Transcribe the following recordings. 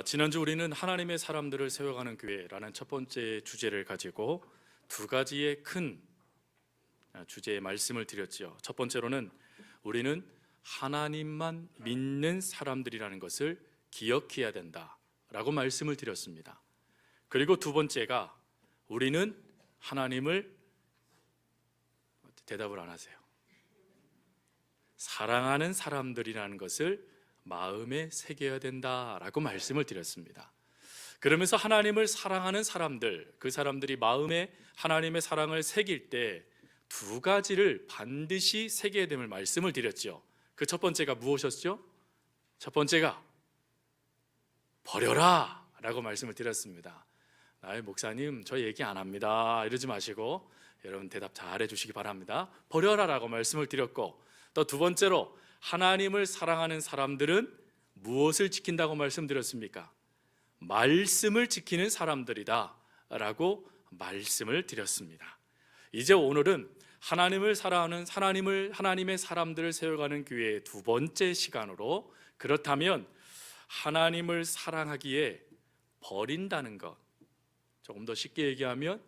지난주 우리는 하나님의 사람들을 세워가는 교회라는 첫 번째 주제를 가지고 두 가지의 큰 주제의 말씀을 드렸지요. 첫 번째로는 우리는 하나님만 믿는 사람들이라는 것을 기억해야 된다라고 말씀을 드렸습니다. 그리고 두 번째가 우리는 하나님을 대답을 안 하세요. 사랑하는 사람들이라는 것을 마음에 새겨야 된다라고 말씀을 드렸습니다. 그러면서 하나님을 사랑하는 사람들, 그 사람들이 마음에 하나님의 사랑을 새길 때 두 가지를 반드시 새겨야 됨을 말씀을 드렸죠. 그 첫 번째가 무엇이었죠? 첫 번째가 버려라 라고 말씀을 드렸습니다. 목사님 저 얘기 안 합니다 이러지 마시고 여러분 대답 잘 해주시기 바랍니다. 버려라 라고 말씀을 드렸고, 또 두 번째로 하나님을 사랑하는 사람들은 무엇을 지킨다고 말씀드렸습니까? 말씀을 지키는 사람들이다 라고 말씀을 드렸습니다. 이제 오늘은 하나님을 사랑하는 하나님의 사람들을 세워가는 교회의 두 번째 시간으로, 그렇다면 하나님을 사랑하기에 버린다는 것, 조금 더 쉽게 얘기하면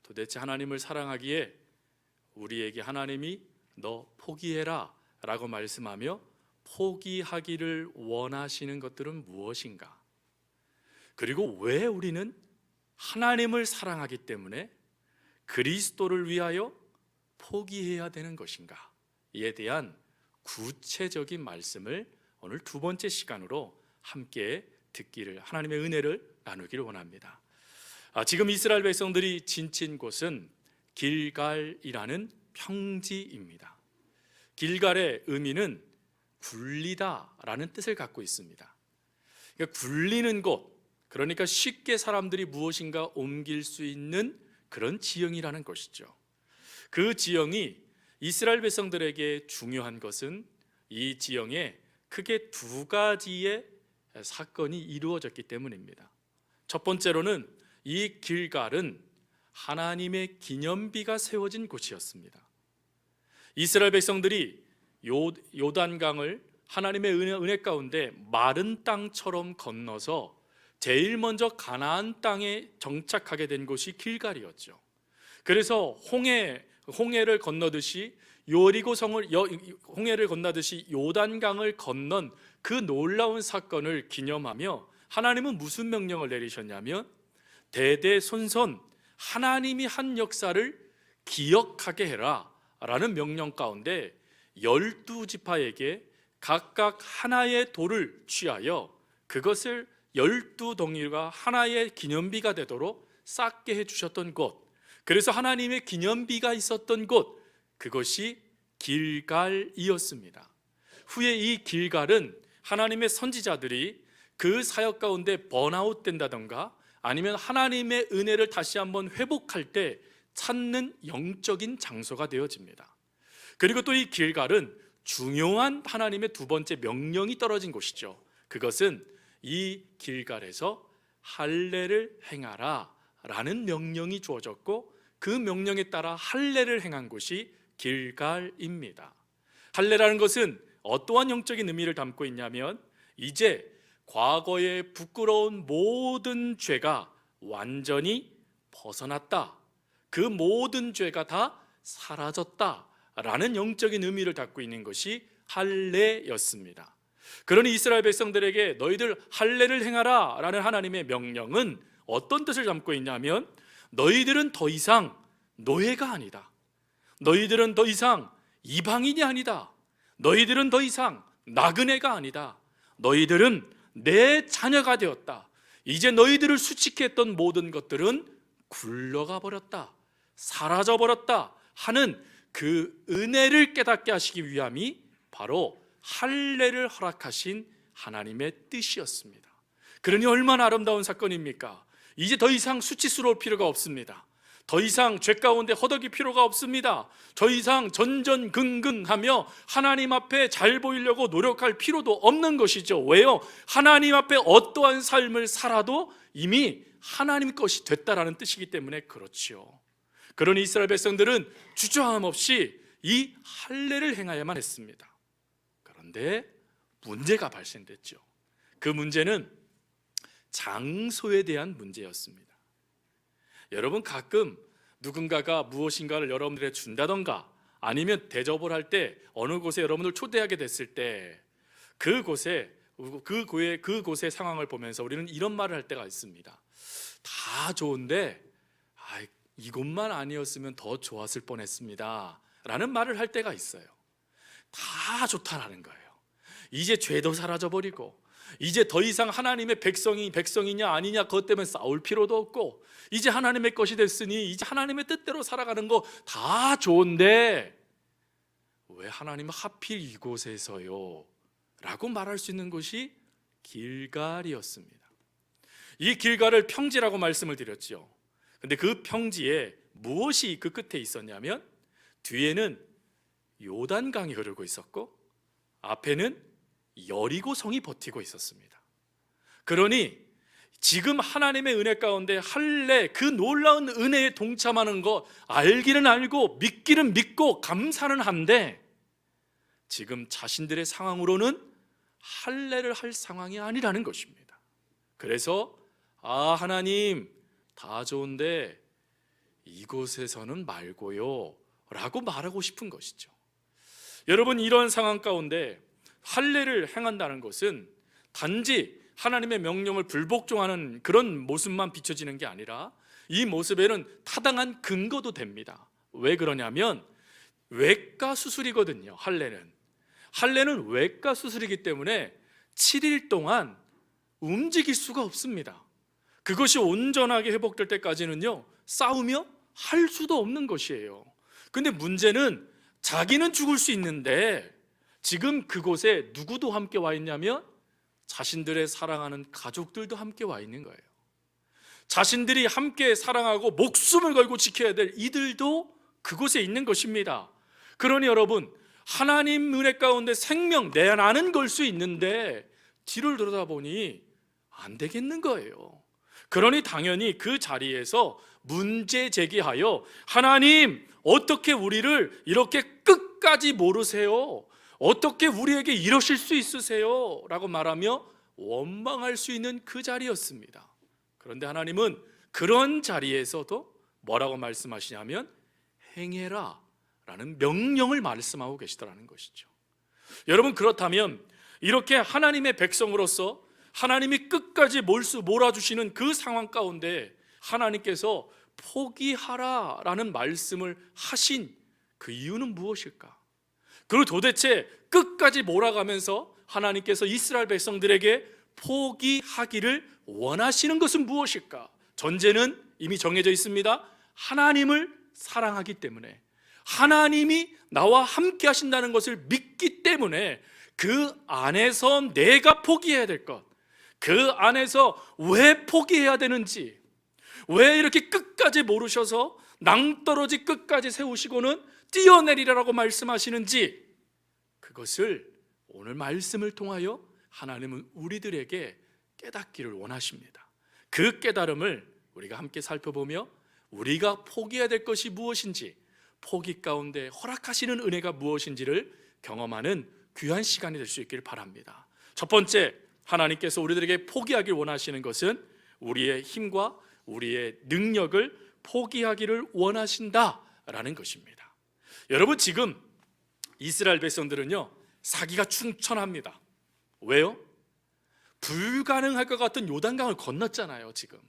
도대체 하나님을 사랑하기에 우리에게 하나님이 너 포기해라 라고 말씀하며 포기하기를 원하시는 것들은 무엇인가? 그리고 왜 우리는 하나님을 사랑하기 때문에 그리스도를 위하여 포기해야 되는 것인가? 이에 대한 구체적인 말씀을 오늘 두 번째 시간으로 함께 듣기를, 하나님의 은혜를 나누기를 원합니다. 지금 이스라엘 백성들이 지친 곳은 길갈이라는 평지입니다. 길갈의 의미는 굴리다라는 뜻을 갖고 있습니다. 그러니까 굴리는 곳, 그러니까 쉽게 사람들이 무엇인가 옮길 수 있는 그런 지형이라는 것이죠. 그 지형이 이스라엘 백성들에게 중요한 것은 이 지형에 크게 두 가지의 사건이 이루어졌기 때문입니다. 첫 번째로는 이 길갈은 하나님의 기념비가 세워진 곳이었습니다. 이스라엘 백성들이 요단강을 하나님의 은혜 가운데 마른 땅처럼 건너서 제일 먼저 가나안 땅에 정착하게 된 곳이 길갈이었죠. 그래서 홍해를 건너듯이 홍해를 건너듯이 요단강을 건넌 그 놀라운 사건을 기념하며 하나님은 무슨 명령을 내리셨냐면 대대손손 하나님이 한 역사를 기억하게 해라 라는 명령 가운데 12지파에게 각각 하나의 돌을 취하여 그것을 12덩이가 하나의 기념비가 되도록 쌓게 해주셨던 곳, 그래서 하나님의 기념비가 있었던 곳, 그것이 길갈이었습니다. 후에 이 길갈은 하나님의 선지자들이 그 사역 가운데 번아웃 된다던가 아니면 하나님의 은혜를 다시 한번 회복할 때 찾는 영적인 장소가 되어집니다. 그리고 또 이 길갈은 중요한 하나님의 두 번째 명령이 떨어진 곳이죠. 그것은 이 길갈에서 할례를 행하라 라는 명령이 주어졌고, 그 명령에 따라 할례를 행한 곳이 길갈입니다. 할례라는 것은 어떠한 영적인 의미를 담고 있냐면, 이제 과거의 부끄러운 모든 죄가 완전히 벗어났다, 그 모든 죄가 다 사라졌다 라는 영적인 의미를 담고 있는 것이 할례였습니다. 그러니 이스라엘 백성들에게 너희들 할례를 행하라 라는 하나님의 명령은 어떤 뜻을 담고 있냐면, 너희들은 더 이상 노예가 아니다, 너희들은 더 이상 이방인이 아니다, 너희들은 더 이상 나그네가 아니다, 너희들은 내 자녀가 되었다. 이제 너희들을 수치했던 모든 것들은 굴러가 버렸다, 사라져 버렸다 하는 그 은혜를 깨닫게 하시기 위함이 바로 할례를 허락하신 하나님의 뜻이었습니다. 그러니 얼마나 아름다운 사건입니까? 이제 더 이상 수치스러울 필요가 없습니다. 더 이상 죄 가운데 허덕일 필요가 없습니다. 더 이상 전전긍긍하며 하나님 앞에 잘 보이려고 노력할 필요도 없는 것이죠. 왜요? 하나님 앞에 어떠한 삶을 살아도 이미 하나님 것이 됐다라는 뜻이기 때문에 그렇지요. 그러니 이스라엘 백성들은 주저함 없이 이 할례를 행하야만 했습니다. 그런데 문제가 발생됐죠. 그 문제는 장소에 대한 문제였습니다. 여러분, 가끔 누군가가 무엇인가를 여러분들에게 준다던가 아니면 대접을 할 때 어느 곳에 여러분을 초대하게 됐을 때 그곳의 상황을 보면서 우리는 이런 말을 할 때가 있습니다. 다 좋은데 이곳만 아니었으면 더 좋았을 뻔했습니다 라는 말을 할 때가 있어요. 다 좋다라는 거예요. 이제 죄도 사라져버리고 이제 더 이상 하나님의 백성이냐 아니냐 그것 때문에 싸울 필요도 없고 이제 하나님의 것이 됐으니 이제 하나님의 뜻대로 살아가는 거 다 좋은데 왜 하나님은 하필 이곳에서요? 라고 말할 수 있는 곳이 길갈이었습니다. 이 길갈을 평지라고 말씀을 드렸죠. 근데 그 평지에 무엇이 그 끝에 있었냐면 뒤에는 요단강이 흐르고 있었고 앞에는 여리고성이 버티고 있었습니다. 그러니 지금 하나님의 은혜 가운데 할례, 그 놀라운 은혜에 동참하는 것 알기는 알고 믿기는 믿고 감사는 한데 지금 자신들의 상황으로는 할례를 할 상황이 아니라는 것입니다. 그래서 하나님 다 좋은데 이곳에서는 말고요 라고 말하고 싶은 것이죠. 여러분, 이런 상황 가운데 할례를 행한다는 것은 단지 하나님의 명령을 불복종하는 그런 모습만 비춰지는 게 아니라 이 모습에는 타당한 근거도 됩니다. 왜 그러냐면 외과 수술이거든요. 할례는 외과 수술이기 때문에 7일 동안 움직일 수가 없습니다. 그것이 온전하게 회복될 때까지는요 싸우며 할 수도 없는 것이에요. 근데 문제는 자기는 죽을 수 있는데 지금 그곳에 누구도 함께 와 있냐면 자신들의 사랑하는 가족들도 함께 와 있는 거예요. 자신들이 함께 사랑하고 목숨을 걸고 지켜야 될 이들도 그곳에 있는 것입니다. 그러니 여러분, 하나님 은혜 가운데 생명 나는 걸 수 있는데 뒤를 돌아보니 안 되겠는 거예요. 그러니 당연히 그 자리에서 문제 제기하여 하나님 어떻게 우리를 이렇게 끝까지 모르세요? 어떻게 우리에게 이러실 수 있으세요? 라고 말하며 원망할 수 있는 그 자리였습니다. 그런데 하나님은 그런 자리에서도 뭐라고 말씀하시냐면 행해라 라는 명령을 말씀하고 계시더라는 것이죠. 여러분, 그렇다면 이렇게 하나님의 백성으로서 하나님이 끝까지 몰아주시는 그 상황 가운데 하나님께서 포기하라 라는 말씀을 하신 그 이유는 무엇일까? 그리고 도대체 끝까지 몰아가면서 하나님께서 이스라엘 백성들에게 포기하기를 원하시는 것은 무엇일까? 전제는 이미 정해져 있습니다. 하나님을 사랑하기 때문에, 하나님이 나와 함께 하신다는 것을 믿기 때문에 그 안에서 내가 포기해야 될 것, 그 안에서 왜 포기해야 되는지, 왜 이렇게 끝까지 모르셔서 낭떠러지 끝까지 세우시고는 뛰어내리라고 말씀하시는지, 그것을 오늘 말씀을 통하여 하나님은 우리들에게 깨닫기를 원하십니다. 그 깨달음을 우리가 함께 살펴보며 우리가 포기해야 될 것이 무엇인지, 포기 가운데 허락하시는 은혜가 무엇인지를 경험하는 귀한 시간이 될 수 있기를 바랍니다. 첫 번째, 하나님께서 우리들에게 포기하길 원하시는 것은 우리의 힘과 우리의 능력을 포기하기를 원하신다라는 것입니다. 여러분, 지금 이스라엘 백성들은요 사기가 충천합니다. 왜요? 불가능할 것 같은 요단강을 건넜잖아요. 지금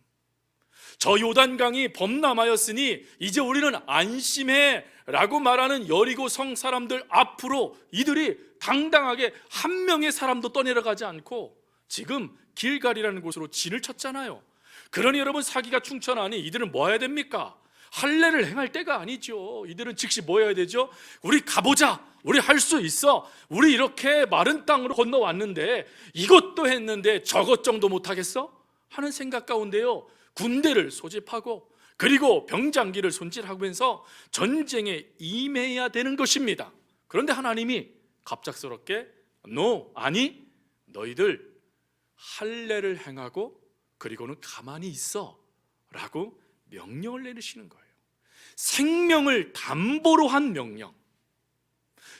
저 요단강이 범람하였으니 이제 우리는 안심해 라고 말하는 여리고 성 사람들 앞으로 이들이 당당하게 한 명의 사람도 떠내려가지 않고 지금 길갈이라는 곳으로 진을 쳤잖아요. 그러니 여러분, 사기가 충천하니 이들은 뭐 해야 됩니까? 할례를 행할 때가 아니죠. 이들은 즉시 뭐 해야 되죠? 우리 가보자, 우리 할 수 있어, 우리 이렇게 마른 땅으로 건너왔는데 이것도 했는데 저것 정도 못하겠어? 하는 생각 가운데요 군대를 소집하고 그리고 병장기를 손질하면서 전쟁에 임해야 되는 것입니다. 그런데 하나님이 갑작스럽게 아니, 너희들 할례를 행하고 그리고는 가만히 있어 라고 명령을 내리시는 거예요. 생명을 담보로 한 명령,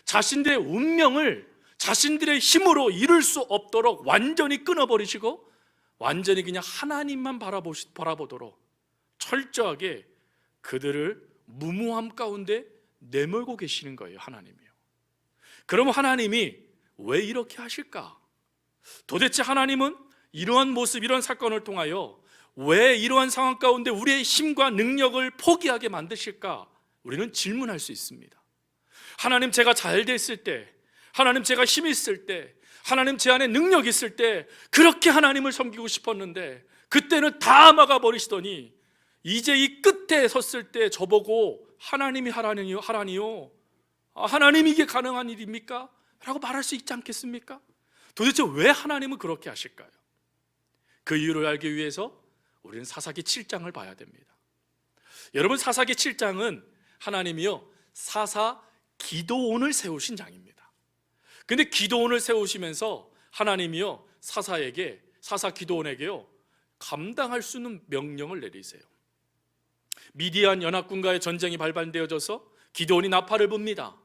자신들의 운명을 자신들의 힘으로 이룰 수 없도록 완전히 끊어버리시고 완전히 그냥 하나님만 바라보도록 철저하게 그들을 무모함 가운데 내몰고 계시는 거예요, 하나님이요. 그럼 하나님이 왜 이렇게 하실까? 도대체 하나님은 이러한 모습, 이러한 사건을 통하여 왜 이러한 상황 가운데 우리의 힘과 능력을 포기하게 만드실까? 우리는 질문할 수 있습니다. 하나님, 제가 잘 됐을 때, 하나님 제가 힘이 있을 때, 하나님 제 안에 능력이 있을 때 그렇게 하나님을 섬기고 싶었는데 그때는 다 막아버리시더니 이제 이 끝에 섰을 때 저보고 하나님이 하라니요, 하라니요, 하나님이 이게 가능한 일입니까? 라고 말할 수 있지 않겠습니까? 도대체 왜 하나님은 그렇게 하실까요? 그 이유를 알기 위해서 우리는 사사기 7장을 봐야 됩니다. 여러분, 사사기 7장은 하나님이요 사사 기도원을 세우신 장입니다. 근데 기도원을 세우시면서 하나님이요 사사 기도원에게요 감당할 수 있는 명령을 내리세요. 미디안 연합군과의 전쟁이 발발되어져서 기도원이 나팔을 붑니다.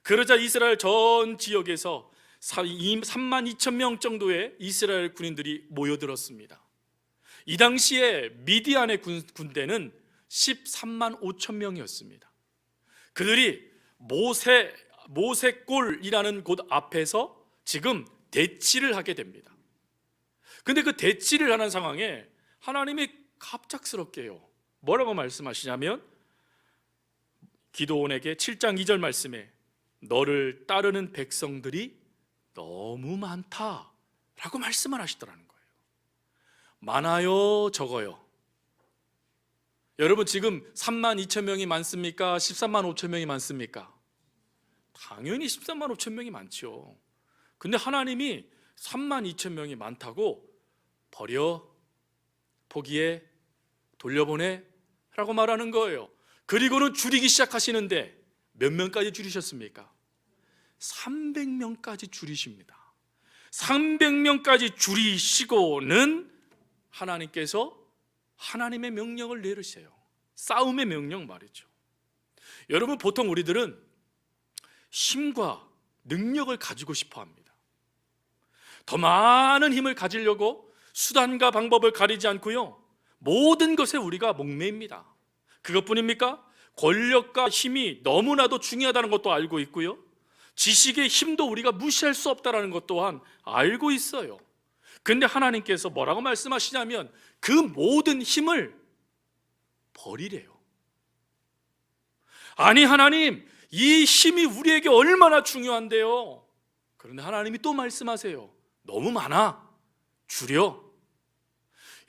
그러자 이스라엘 전 지역에서 3만 2천 명 정도의 이스라엘 군인들이 모여들었습니다. 이 당시에 미디안의 군대는 13만 5천 명이었습니다. 그들이 모세골이라는 곳 앞에서 지금 대치를 하게 됩니다. 근데 그 대치를 하는 상황에 하나님이 갑작스럽게요 뭐라고 말씀하시냐면 기도원에게 7장 2절 말씀에 너를 따르는 백성들이 너무 많다 라고 말씀을 하시더라는 거예요. 많아요, 적어요? 여러분, 지금 3만 2천 명이 많습니까? 13만 5천 명이 많습니까? 당연히 13만 5천 명이 많죠. 근데 하나님이 3만 2천 명이 많다고 버려, 포기해, 돌려보내 라고 말하는 거예요. 그리고는 줄이기 시작하시는데 몇 명까지 줄이셨습니까? 300명까지 줄이십니다. 300명까지 줄이시고는 하나님께서 하나님의 명령을 내리세요. 싸움의 명령 말이죠. 여러분, 보통 우리들은 힘과 능력을 가지고 싶어 합니다. 더 많은 힘을 가지려고 수단과 방법을 가리지 않고요 모든 것에 우리가 목매입니다. 그것뿐입니까? 권력과 힘이 너무나도 중요하다는 것도 알고 있고요 지식의 힘도 우리가 무시할 수 없다는 것 또한 알고 있어요. 근데 하나님께서 뭐라고 말씀하시냐면 그 모든 힘을 버리래요. 아니 하나님, 이 힘이 우리에게 얼마나 중요한데요. 그런데 하나님이 또 말씀하세요. 너무 많아, 줄여.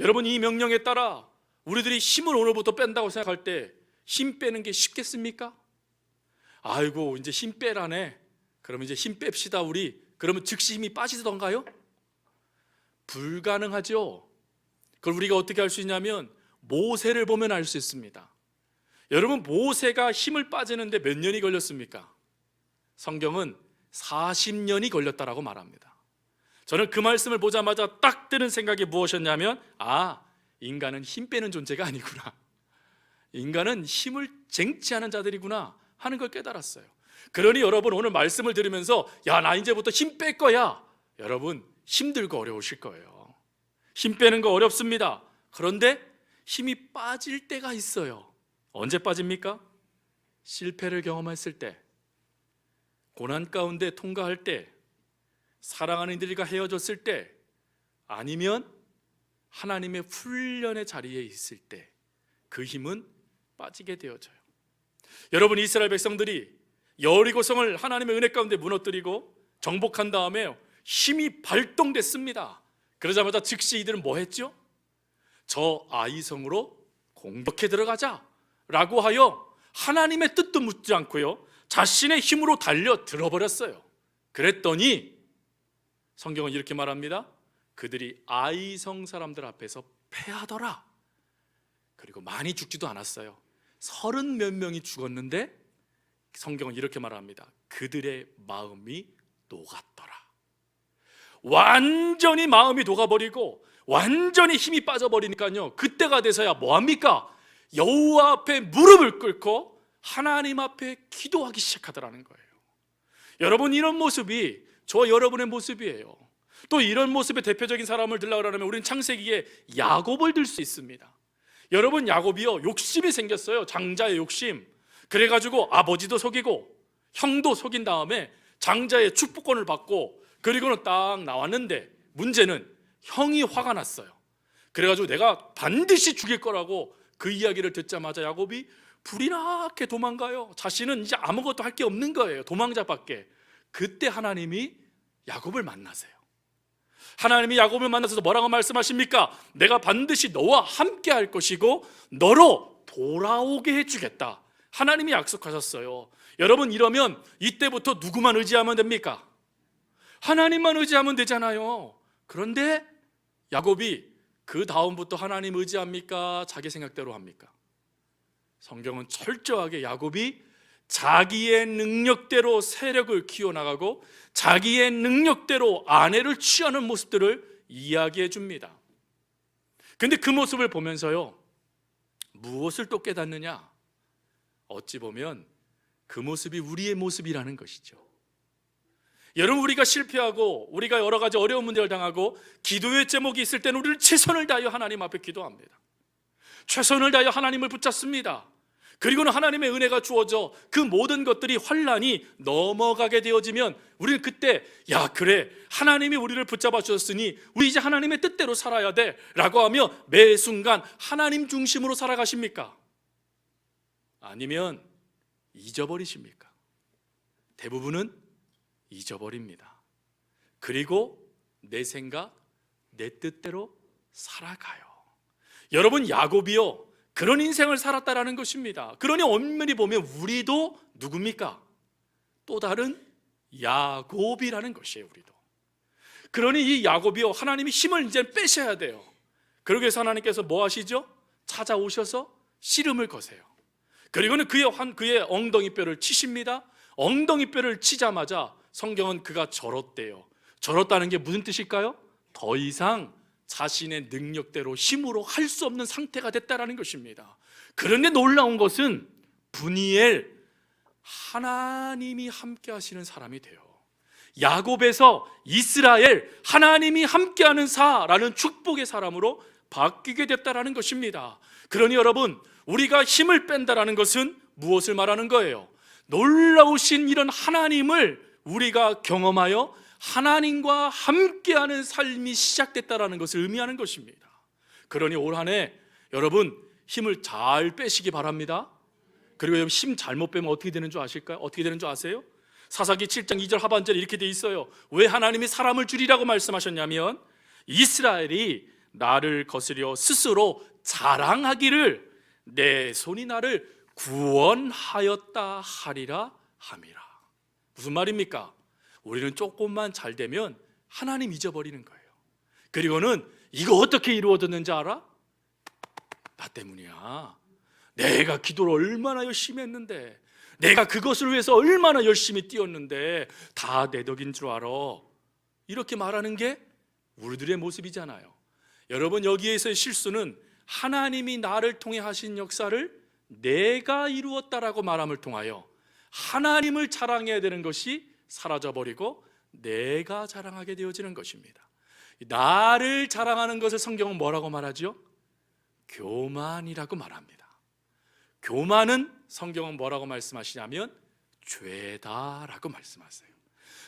여러분, 이 명령에 따라 우리들이 힘을 오늘부터 뺀다고 생각할 때 힘 빼는 게 쉽겠습니까? 아이고, 이제 힘 빼라네. 그러면 이제 힘 뺍시다 우리. 그러면 즉시 힘이 빠지던가요? 불가능하죠. 그걸 우리가 어떻게 할 수 있냐면 모세를 보면 알 수 있습니다. 여러분, 모세가 힘을 빠지는데 몇 년이 걸렸습니까? 성경은 40년이 걸렸다라고 말합니다. 저는 그 말씀을 보자마자 딱 드는 생각이 무엇이었냐면 인간은 힘 빼는 존재가 아니구나, 인간은 힘을 쟁취하는 자들이구나 하는 걸 깨달았어요. 그러니 여러분, 오늘 말씀을 들으면서 나 이제부터 힘 뺄 거야, 여러분 힘들고 어려우실 거예요. 힘 빼는 거 어렵습니다. 그런데 힘이 빠질 때가 있어요. 언제 빠집니까? 실패를 경험했을 때, 고난 가운데 통과할 때, 사랑하는 이들과 헤어졌을 때, 아니면 하나님의 훈련의 자리에 있을 때 그 힘은 빠지게 되어져요. 여러분, 이스라엘 백성들이 여리고성을 하나님의 은혜 가운데 무너뜨리고 정복한 다음에 힘이 발동됐습니다. 그러자마자 즉시 이들은 뭐 했죠? 저 아이성으로 공격해 들어가자 라고 하여 하나님의 뜻도 묻지 않고요 자신의 힘으로 달려 들어버렸어요. 그랬더니 성경은 이렇게 말합니다. 그들이 아이성 사람들 앞에서 패하더라. 그리고 많이 죽지도 않았어요. 30 몇 명이 죽었는데 성경은 이렇게 말합니다. 그들의 마음이 녹았더라. 완전히 마음이 녹아버리고 완전히 힘이 빠져버리니까요 그때가 돼서야 뭐합니까? 여호와 앞에 무릎을 꿇고 하나님 앞에 기도하기 시작하더라는 거예요. 여러분, 이런 모습이 저와 여러분의 모습이에요. 또 이런 모습의 대표적인 사람을 들라고 하면 우리는 창세기에 야곱을 들 수 있습니다. 여러분, 야곱이요, 욕심이 생겼어요. 장자의 욕심. 그래가지고 아버지도 속이고 형도 속인 다음에 장자의 축복권을 받고 그리고는 딱 나왔는데, 문제는 형이 화가 났어요. 그래가지고 내가 반드시 죽일 거라고 그 이야기를 듣자마자 야곱이 불이 나게 도망가요. 자신은 이제 아무것도 할 게 없는 거예요. 도망자밖에. 그때 하나님이 야곱을 만나세요. 하나님이 야곱을 만나서 뭐라고 말씀하십니까? 내가 반드시 너와 함께 할 것이고 너로 돌아오게 해주겠다. 하나님이 약속하셨어요. 여러분, 이러면 이때부터 누구만 의지하면 됩니까? 하나님만 의지하면 되잖아요. 그런데 야곱이 그 다음부터 하나님 의지합니까? 자기 생각대로 합니까? 성경은 철저하게 야곱이 자기의 능력대로 세력을 키워나가고 자기의 능력대로 아내를 취하는 모습들을 이야기해 줍니다. 근데 그 모습을 보면서요, 무엇을 또 깨닫느냐? 어찌 보면 그 모습이 우리의 모습이라는 것이죠. 여러분, 우리가 실패하고 우리가 여러 가지 어려운 문제를 당하고 기도의 제목이 있을 때는 우리는 최선을 다하여 하나님 앞에 기도합니다. 최선을 다하여 하나님을 붙잡습니다. 그리고는 하나님의 은혜가 주어져 그 모든 것들이 환란이 넘어가게 되어지면 우리는 그때 야, 그래, 하나님이 우리를 붙잡아 주셨으니 우리 이제 하나님의 뜻대로 살아야 돼 라고 하며 매 순간 하나님 중심으로 살아가십니까? 아니면 잊어버리십니까? 대부분은 잊어버립니다. 그리고 내 생각, 내 뜻대로 살아가요. 여러분, 야곱이요, 그런 인생을 살았다라는 것입니다. 그러니 엄밀히 보면 우리도 누굽니까? 또 다른 야곱이라는 것이에요. 우리도. 그러니 이 야곱이요, 하나님이 힘을 이제 빼셔야 돼요. 그러기 위해서 하나님께서 뭐 하시죠? 찾아오셔서 씨름을 거세요. 그리고는 그의 엉덩이뼈를 치십니다. 엉덩이뼈를 치자마자 성경은 그가 절었대요. 절었다는 게 무슨 뜻일까요? 더 이상 자신의 능력대로 힘으로 할 수 없는 상태가 됐다라는 것입니다. 그런데 놀라운 것은 분이엘, 하나님이 함께 하시는 사람이 돼요. 야곱에서 이스라엘, 하나님이 함께하는 사라는 축복의 사람으로 바뀌게 됐다라는 것입니다. 그러니 여러분, 우리가 힘을 뺀다라는 것은 무엇을 말하는 거예요? 놀라우신 이런 하나님을 우리가 경험하여 하나님과 함께하는 삶이 시작됐다라는 것을 의미하는 것입니다. 그러니 올 한 해 여러분, 힘을 잘 빼시기 바랍니다. 그리고 여러분, 힘 잘못 빼면 어떻게 되는 줄 아실까요? 어떻게 되는 줄 아세요? 사사기 7장 2절 하반절에 이렇게 돼 있어요. 왜 하나님이 사람을 줄이라고 말씀하셨냐면, 이스라엘이 나를 거스려 스스로 자랑하기를 내 손이 나를 구원하였다 하리라 함이라. 무슨 말입니까? 우리는 조금만 잘 되면 하나님 잊어버리는 거예요. 그리고는 이거 어떻게 이루어졌는지 알아? 나 때문이야. 내가 기도를 얼마나 열심히 했는데, 내가 그것을 위해서 얼마나 열심히 뛰었는데 다 내 덕인 줄 알아. 이렇게 말하는 게 우리들의 모습이잖아요. 여러분, 여기에서의 실수는 하나님이 나를 통해 하신 역사를 내가 이루었다라고 말함을 통하여 하나님을 자랑해야 되는 것이 사라져버리고 내가 자랑하게 되어지는 것입니다. 나를 자랑하는 것을 성경은 뭐라고 말하죠? 교만이라고 말합니다. 교만은 성경은 뭐라고 말씀하시냐면 죄다라고 말씀하세요.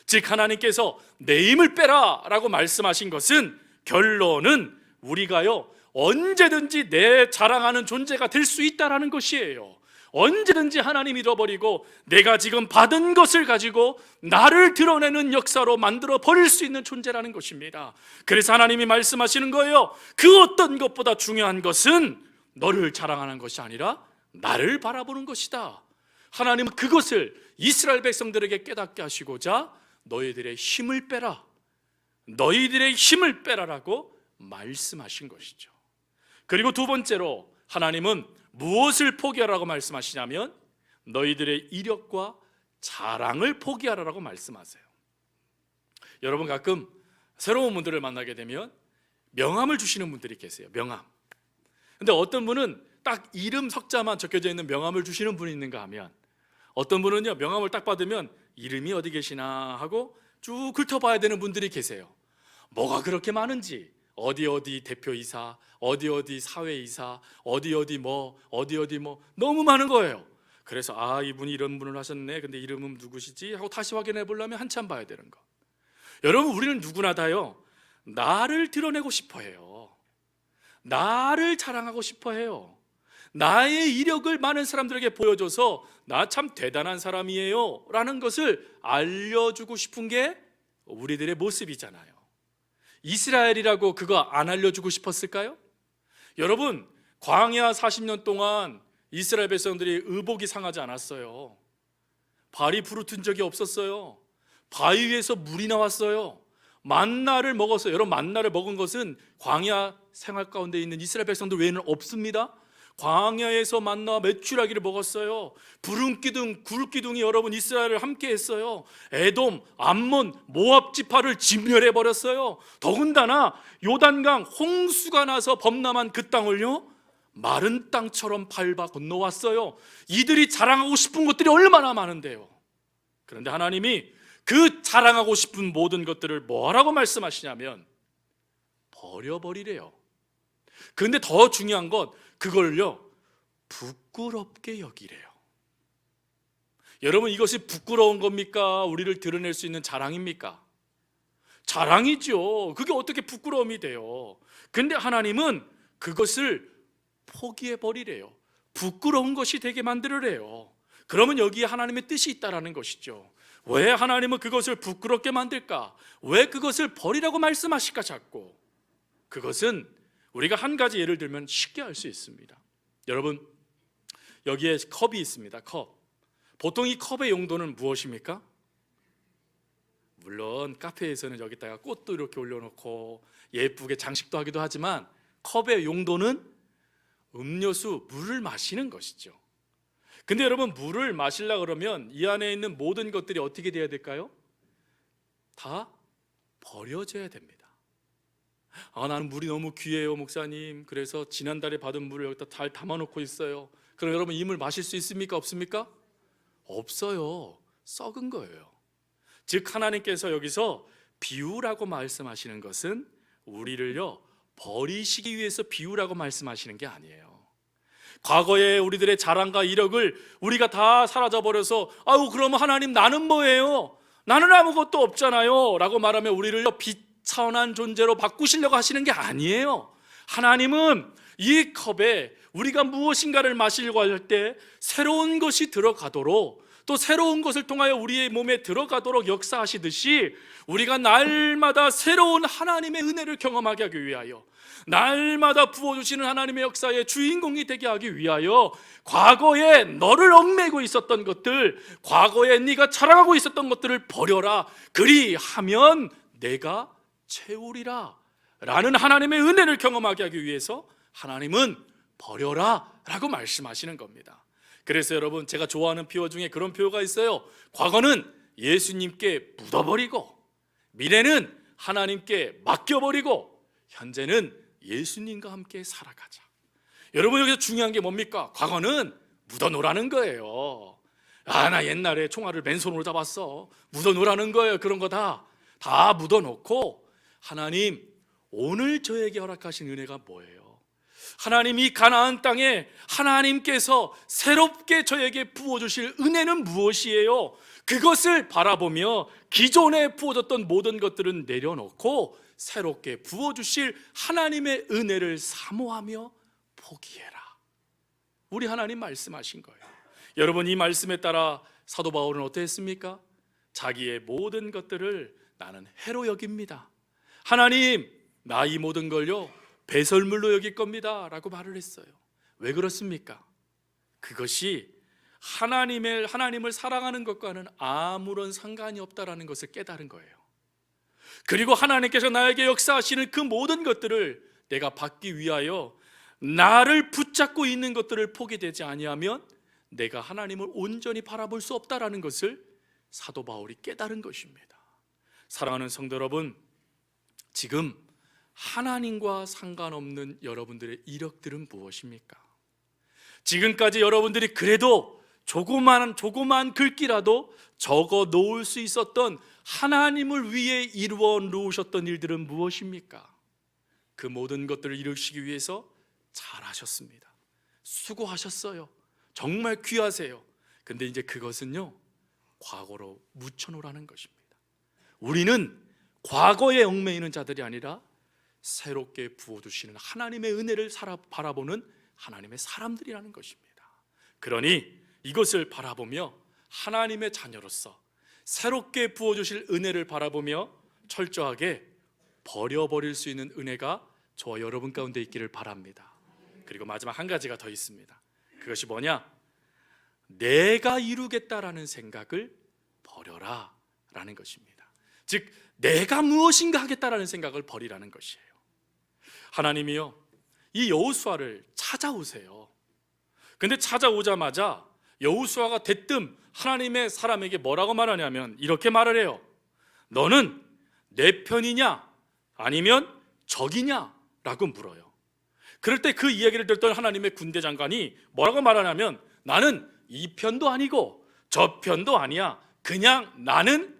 즉, 하나님께서 내 힘을 빼라 라고 말씀하신 것은 결론은 우리가요, 언제든지 내 자랑하는 존재가 될 수 있다라는 것이에요. 언제든지 하나님 잃어버리고 내가 지금 받은 것을 가지고 나를 드러내는 역사로 만들어 버릴 수 있는 존재라는 것입니다. 그래서 하나님이 말씀하시는 거예요. 그 어떤 것보다 중요한 것은 너를 자랑하는 것이 아니라 나를 바라보는 것이다. 하나님은 그것을 이스라엘 백성들에게 깨닫게 하시고자 너희들의 힘을 빼라, 너희들의 힘을 빼라라고 말씀하신 것이죠. 그리고 두 번째로 하나님은 무엇을 포기하라고 말씀하시냐면 너희들의 이력과 자랑을 포기하라고 말씀하세요. 여러분, 가끔 새로운 분들을 만나게 되면 명함을 주시는 분들이 계세요. 명함. 근데 어떤 분은 딱 이름 석자만 적혀져 있는 명함을 주시는 분이 있는가 하면, 어떤 분은요, 명함을 딱 받으면 이름이 어디 계시나 하고 쭉 훑어봐야 되는 분들이 계세요. 뭐가 그렇게 많은지, 어디 대표이사, 어디 사회이사, 어디 뭐 너무 많은 거예요. 그래서 이분이 이런 분을 하셨네, 근데 이름은 누구시지? 하고 다시 확인해 보려면 한참 봐야 되는 거. 여러분, 우리는 누구나 다요, 나를 드러내고 싶어 해요. 나를 자랑하고 싶어 해요. 나의 이력을 많은 사람들에게 보여줘서 나 참 대단한 사람이에요 라는 것을 알려주고 싶은 게 우리들의 모습이잖아요. 이스라엘이라고 그거 안 알려주고 싶었을까요? 여러분, 광야 40년 동안 이스라엘 백성들이 의복이 상하지 않았어요. 발이 부르튼 적이 없었어요. 바위 위에서 물이 나왔어요. 만나를 먹었어요. 여러분, 만나를 먹은 것은 광야 생활 가운데 있는 이스라엘 백성들 외에는 없습니다. 광야에서 만나와 메추라기를 먹었어요. 부른 기둥, 굴 기둥이 여러분 이스라엘을 함께 했어요. 에돔, 암몬, 모압 지파를 진멸해 버렸어요. 더군다나 요단강 홍수가 나서 범람한 그 땅을요, 마른 땅처럼 밟아 건너왔어요. 이들이 자랑하고 싶은 것들이 얼마나 많은데요. 그런데 하나님이 그 자랑하고 싶은 모든 것들을 뭐라고 말씀하시냐면 버려버리래요. 그런데 더 중요한 건 그걸요, 부끄럽게 여기래요. 여러분, 이것이 부끄러운 겁니까? 우리를 드러낼 수 있는 자랑입니까? 자랑이죠. 그게 어떻게 부끄러움이 돼요? 근데 하나님은 그것을 포기해 버리래요. 부끄러운 것이 되게 만들으래요. 그러면 여기에 하나님의 뜻이 있다라는 것이죠. 왜 하나님은 그것을 부끄럽게 만들까? 왜 그것을 버리라고 말씀하실까 자꾸? 그것은 우리가 한 가지 예를 들면 쉽게 알 수 있습니다. 여러분, 여기에 컵이 있습니다. 컵. 보통 이 컵의 용도는 무엇입니까? 물론 카페에서는 여기다가 꽃도 이렇게 올려놓고 예쁘게 장식도 하기도 하지만 컵의 용도는 음료수, 물을 마시는 것이죠. 근데 여러분, 물을 마시려고 그러면 이 안에 있는 모든 것들이 어떻게 돼야 될까요? 다 버려져야 됩니다. 나는 물이 너무 귀해요, 목사님. 그래서 지난달에 받은 물을 여기다 잘 담아놓고 있어요. 그럼 여러분, 이 물 마실 수 있습니까? 없습니까? 없어요. 썩은 거예요. 즉, 하나님께서 여기서 비유라고 말씀하시는 것은 우리를요, 버리시기 위해서 비유라고 말씀하시는 게 아니에요. 과거에 우리들의 자랑과 이력을 우리가 다 사라져버려서 그러면 하나님 나는 뭐예요? 나는 아무것도 없잖아요 라고 말하면 우리를 비천한 존재로 바꾸시려고 하시는 게 아니에요. 하나님은 이 컵에 우리가 무엇인가를 마시려고 할 때 새로운 것이 들어가도록, 또 새로운 것을 통하여 우리의 몸에 들어가도록 역사하시듯이 우리가 날마다 새로운 하나님의 은혜를 경험하게 하기 위하여, 날마다 부어주시는 하나님의 역사의 주인공이 되게 하기 위하여 과거에 너를 얽매고 있었던 것들, 과거에 네가 자랑하고 있었던 것들을 버려라. 그리하면 내가 채우리라 라는 하나님의 은혜를 경험하게 하기 위해서 하나님은 버려라 라고 말씀하시는 겁니다. 그래서 여러분, 제가 좋아하는 표어 중에 그런 표어가 있어요. 과거는 예수님께 묻어버리고, 미래는 하나님께 맡겨버리고, 현재는 예수님과 함께 살아가자. 여러분, 여기서 중요한 게 뭡니까? 과거는 묻어놓으라는 거예요. 나 옛날에 총알을 맨손으로 잡았어. 묻어놓으라는 거예요. 그런 거 다 묻어놓고, 하나님, 오늘 저에게 허락하신 은혜가 뭐예요? 하나님이 가나안 땅에 하나님께서 새롭게 저에게 부어주실 은혜는 무엇이에요? 그것을 바라보며 기존에 부어졌던 모든 것들은 내려놓고 새롭게 부어주실 하나님의 은혜를 사모하며 포기해라. 우리 하나님 말씀하신 거예요. 여러분, 이 말씀에 따라 사도 바울은 어땠습니까? 자기의 모든 것들을 나는 해로 여깁니다. 하나님, 나 이 모든 걸요 배설물로 여길 겁니다 라고 말을 했어요. 왜 그렇습니까? 그것이 하나님을 사랑하는 것과는 아무런 상관이 없다라는 것을 깨달은 거예요. 그리고 하나님께서 나에게 역사하시는 그 모든 것들을 내가 받기 위하여 나를 붙잡고 있는 것들을 포기되지 아니하면 내가 하나님을 온전히 바라볼 수 없다라는 것을 사도 바울이 깨달은 것입니다. 사랑하는 성도 여러분, 지금 하나님과 상관없는 여러분들의 이력들은 무엇입니까? 지금까지 여러분들이 그래도 조그만 글귀라도 적어 놓을 수 있었던 하나님을 위해 이루어 놓으셨던 일들은 무엇입니까? 그 모든 것들을 이루시기 위해서 잘하셨습니다. 수고하셨어요. 정말 귀하세요. 근데 이제 그것은요, 과거로 묻혀놓으라는 것입니다. 우리는 과거에 얽매이는 자들이 아니라 새롭게 부어주시는 하나님의 은혜를 바라보는 하나님의 사람들이라는 것입니다. 그러니 이것을 바라보며 하나님의 자녀로서 새롭게 부어주실 은혜를 바라보며 철저하게 버려버릴 수 있는 은혜가 저와 여러분 가운데 있기를 바랍니다. 그리고 마지막 한 가지가 더 있습니다. 그것이 뭐냐? 내가 이루겠다라는 생각을 버려라 라는 것입니다. 즉 내가 무엇인가 하겠다라는 생각을 버리라는 것이에요. 하나님이요, 이 여호수아를 찾아오세요. 근데 찾아오자마자 여호수아가 대뜸 하나님의 사람에게 뭐라고 말하냐면 이렇게 말을 해요. 너는 내 편이냐 아니면 적이냐 라고 물어요. 그럴 때 그 이야기를 듣던 하나님의 군대 장관이 뭐라고 말하냐면 나는 이 편도 아니고 저 편도 아니야. 그냥 나는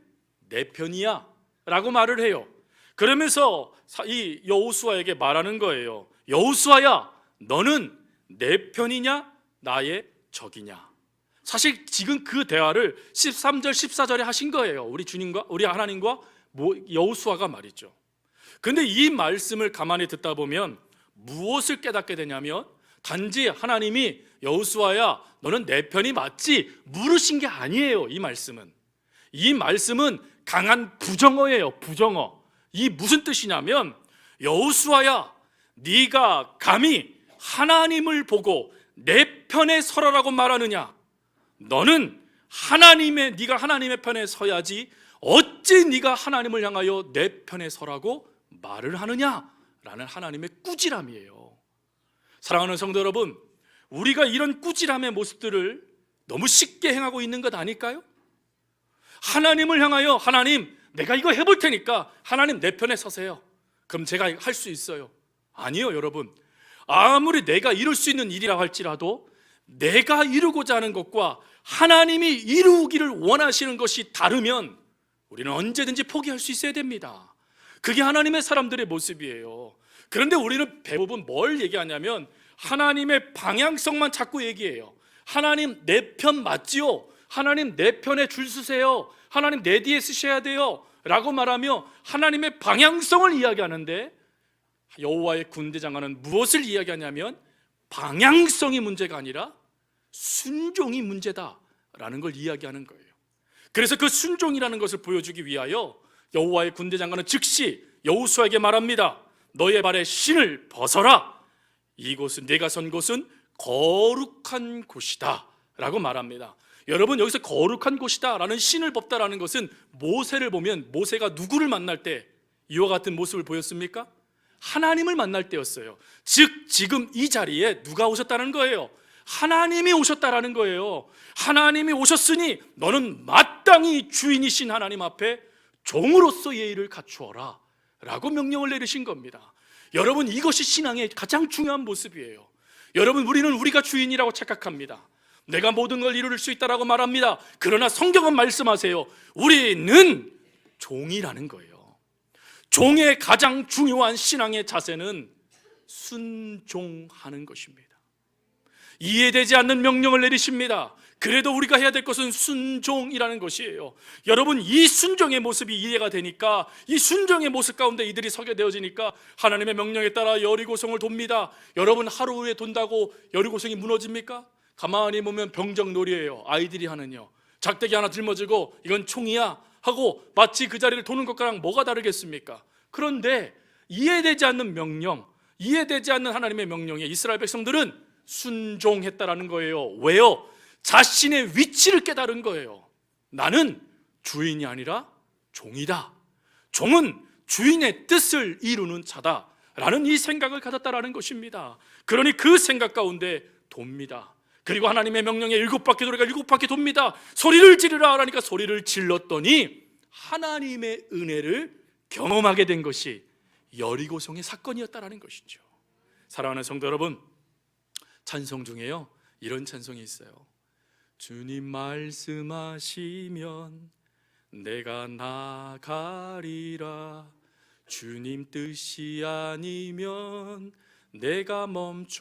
내 편이야 라고 말을 해요. 그러면서 이 여호수아에게 말하는 거예요. 여호수아야, 너는 내 편이냐 나의 적이냐. 사실 지금 그 대화를 13절 14절에 하신 거예요. 우리 주님과 우리 하나님과 여호수아가 말이죠. 근데 이 말씀을 가만히 듣다 보면 무엇을 깨닫게 되냐면 단지 하나님이 여호수아야 너는 내 편이 맞지 물으신 게 아니에요. 이 말씀은 강한 부정어예요. 부정어. 이 무슨 뜻이냐면 여호수아야 네가 감히 하나님을 보고 내 편에 서라라고 말하느냐. 너는 네가 하나님의 편에 서야지 어찌 네가 하나님을 향하여 내 편에 서라고 말을 하느냐라는 하나님의 꾸지람이에요. 사랑하는 성도 여러분, 우리가 이런 꾸지람의 모습들을 너무 쉽게 행하고 있는 것 아닐까요? 하나님을 향하여 하나님 내가 이거 해볼 테니까 하나님 내 편에 서세요. 그럼 제가 할 수 있어요. 아니요 여러분, 아무리 내가 이룰 수 있는 일이라 할지라도 내가 이루고자 하는 것과 하나님이 이루기를 원하시는 것이 다르면 우리는 언제든지 포기할 수 있어야 됩니다. 그게 하나님의 사람들의 모습이에요. 그런데 우리는 대부분 뭘 얘기하냐면 하나님의 방향성만 자꾸 얘기해요. 하나님 내 편 맞지요? 하나님 내 편에 줄 서세요. 하나님 내 뒤에 서셔야 돼요 라고 말하며 하나님의 방향성을 이야기하는데 여호와의 군대 장관은 무엇을 이야기하냐면 방향성이 문제가 아니라 순종이 문제다라는 걸 이야기하는 거예요. 그래서 그 순종이라는 것을 보여주기 위하여 여호와의 군대 장관은 즉시 여호수아에게 말합니다. 너의 발에 신을 벗어라. 이곳은 네가 선 곳은 거룩한 곳이다 라고 말합니다. 여러분, 여기서 거룩한 곳이다 라는 신을 벗다라는 것은 모세를 보면 모세가 누구를 만날 때 이와 같은 모습을 보였습니까? 하나님을 만날 때였어요. 즉 지금 이 자리에 누가 오셨다는 거예요? 하나님이 오셨다라는 거예요. 하나님이 오셨으니 너는 마땅히 주인이신 하나님 앞에 종으로서 예의를 갖추어라 라고 명령을 내리신 겁니다. 여러분, 이것이 신앙의 가장 중요한 모습이에요. 여러분, 우리는 우리가 주인이라고 착각합니다. 내가 모든 걸 이룰 수 있다라고 말합니다. 그러나 성경은 말씀하세요. 우리는 종이라는 거예요. 종의 가장 중요한 신앙의 자세는 순종하는 것입니다. 이해되지 않는 명령을 내리십니다. 그래도 우리가 해야 될 것은 순종이라는 것이에요. 여러분, 이 순종의 모습이 이해가 되니까, 이 순종의 모습 가운데 이들이 서게 되어지니까 하나님의 명령에 따라 여리고성을 돕니다. 여러분, 하루 후에 돈다고 여리고성이 무너집니까? 가만히 보면 병정놀이예요. 아이들이 하는요. 작대기 하나 짊어지고 이건 총이야 하고 마치 그 자리를 도는 것과랑 뭐가 다르겠습니까? 그런데 이해되지 않는 명령, 이해되지 않는 하나님의 명령에 이스라엘 백성들은 순종했다라는 거예요. 왜요? 자신의 위치를 깨달은 거예요. 나는 주인이 아니라 종이다. 종은 주인의 뜻을 이루는 자다라는 이 생각을 가졌다라는 것입니다. 그러니 그 생각 가운데 돕니다. 그리고 하나님의 명령에 7바퀴 도리가 7바퀴 돕니다. 소리를 지르라 하라니까 소리를 질렀더니 하나님의 은혜를 경험하게 된 것이 여리고성의 사건이었다라는 것이죠. 사랑하는 성도 여러분, 찬송 중에요 이런 찬송이 있어요. 주님 말씀하시면 내가 나가리라. 주님 뜻이 아니면 내가 멈춰서리라.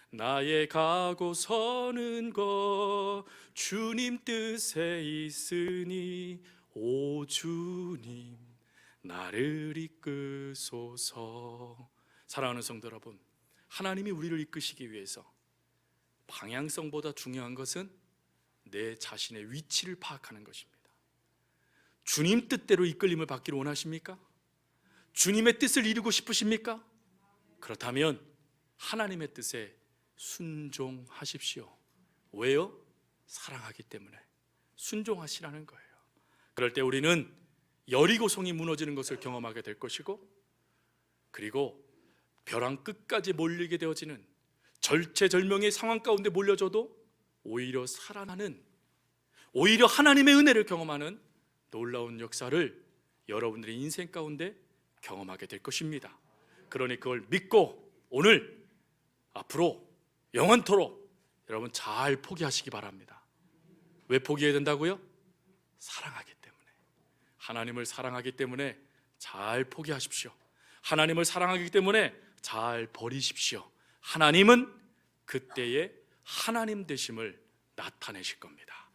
나의 가고 서는 것 주님 뜻에 있으니 오 주님 나를 이끄소서. 사랑하는 성도 여러분, 하나님이 우리를 이끄시기 위해서 방향성보다 중요한 것은 내 자신의 위치를 파악하는 것입니다. 주님 뜻대로 이끌림을 받기를 원하십니까? 주님의 뜻을 이루고 싶으십니까? 그렇다면 하나님의 뜻에 순종하십시오. 왜요? 사랑하기 때문에 순종하시라는 거예요. 그럴 때 우리는 여리고성이 무너지는 것을 경험하게 될 것이고, 그리고 벼랑 끝까지 몰리게 되어지는 절체절명의 상황 가운데 몰려져도 오히려 살아나는, 오히려 하나님의 은혜를 경험하는 놀라운 역사를 여러분들의 인생 가운데 경험하게 될 것입니다. 그러니 그걸 믿고 오늘 앞으로 영원토록 여러분 잘 포기하시기 바랍니다. 왜 포기해야 된다고요? 사랑하기 때문에. 하나님을 사랑하기 때문에 잘 포기하십시오. 하나님을 사랑하기 때문에 잘 버리십시오. 하나님은 그때의 하나님 되심을 나타내실 겁니다.